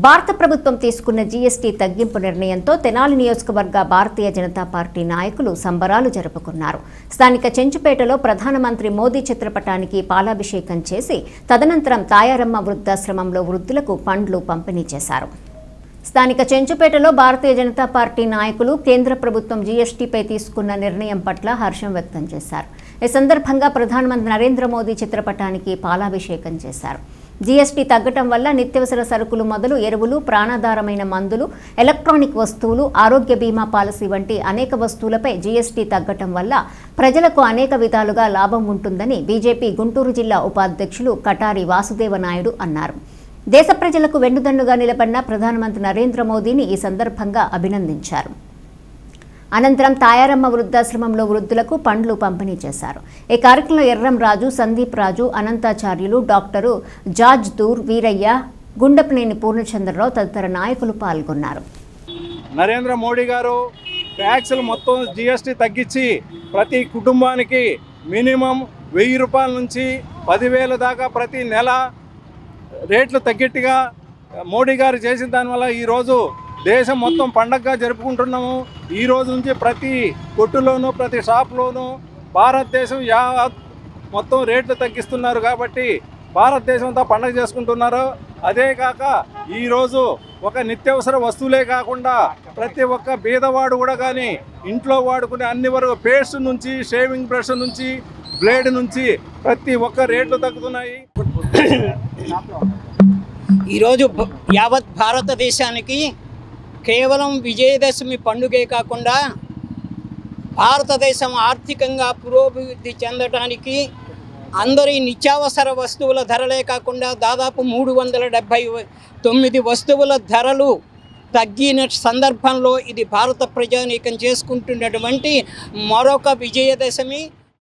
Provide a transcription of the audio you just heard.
భారత ప్రభుత్వం తీసుకున్న జీఎస్టీ తగ్గింపు నిర్ణయంతో తెనాలి నియోజకవర్గ భారతీయ జనతా పార్టీ నాయకులు సంబరాలు జరుపుకున్నారు. స్థానిక చెంచుపేటలో ప్రధానమంత్రి మోదీ చిత్రపటానికి పాలాభిషేకం చేసి తదనంతరం తాయారమ్మ వృద్ధాశ్రమంలో వృద్ధులకు పండ్లు పంపిణీ చేశారు. స్థానిక చెంచుపేటలో భారతీయ జనతా పార్టీ నాయకులు కేంద్ర ప్రభుత్వం జీఎస్టీపై తీసుకున్న నిర్ణయం పట్ల హర్షం వ్యక్తం చేశారు. ఈ సందర్భంగా ప్రధానమంత్రి నరేంద్ర మోదీ చిత్రపటానికి పాలాభిషేకం చేశారు. జీఎస్టీ తగ్గటం వల్ల నిత్యవసర సరుకులు మొదలు ఎరువులు, ప్రాణాధారమైన మందులు, ఎలక్ట్రానిక్ వస్తువులు, ఆరోగ్య బీమా పాలసీ వంటి అనేక వస్తువులపై జీఎస్టీ తగ్గటం వల్ల ప్రజలకు అనేక విధాలుగా లాభం ఉంటుందని బీజేపీ గుంటూరు జిల్లా ఉపాధ్యక్షులు కటారి వాసుదేవ నాయుడు అన్నారు. దేశ ప్రజలకు వెన్నుదన్నుగా నిలబడిన ప్రధానమంత్రి నరేంద్ర మోదీని ఈ సందర్భంగా అభినందించారు. అనంతరం తాయారమ్మ వృద్ధాశ్రమంలో వృద్ధులకు పండ్లు పంపిణీ చేశారు. ఈ కార్యక్రమంలో ఎర్రం రాజు, సందీప్ రాజు, అనంతాచార్యులు, డాక్టరు జార్జ్ దూర్, వీరయ్య, గుండపనేని పూర్ణచంద్రరావు తదితర నాయకులు పాల్గొన్నారు. నరేంద్ర మోడీ గారు ట్యాక్సులు మొత్తం జీఎస్టీ తగ్గించి ప్రతి కుటుంబానికి మినిమం 1000 రూపాయల నుంచి 10,000 దాకా ప్రతి నెల రేట్లు తగ్గట్టుగా మోడీ గారు చేసిన దానివల్ల ఈరోజు దేశం మొత్తం పండగగా జరుపుకుంటున్నాము. ఈ రోజు నుంచి ప్రతి కొట్టులోనూ ప్రతి షాప్లోనూ భారతదేశం మొత్తం రేట్లు తగ్గిస్తున్నారు కాబట్టి భారతదేశం అంతా పండగ చేసుకుంటున్నారు. అదే కాక ఈరోజు ఒక నిత్యావసర వస్తువులే కాకుండా ప్రతి ఒక్క బీదవాడు కూడా కానీ ఇంట్లో వాడుకునే అన్ని వరకు పేస్ట్ నుంచి, షేవింగ్ బ్రష్ నుంచి, బ్లేడ్ నుంచి ప్రతి ఒక్క రేట్లు తగ్గుతున్నాయి. ఈరోజు యావత్ భారతదేశానికి కేవలం విజయదశమి పండుగే కాకుండా భారతదేశం ఆర్థికంగా పురోభివృద్ధి చెందడానికి అందరి నిత్యావసర వస్తువుల ధరలే కాకుండా దాదాపు 379 వస్తువుల ధరలు తగ్గిన సందర్భంలో ఇది భారత ప్రజానీకం చేసుకుంటున్నటువంటి మరొక విజయదశమి.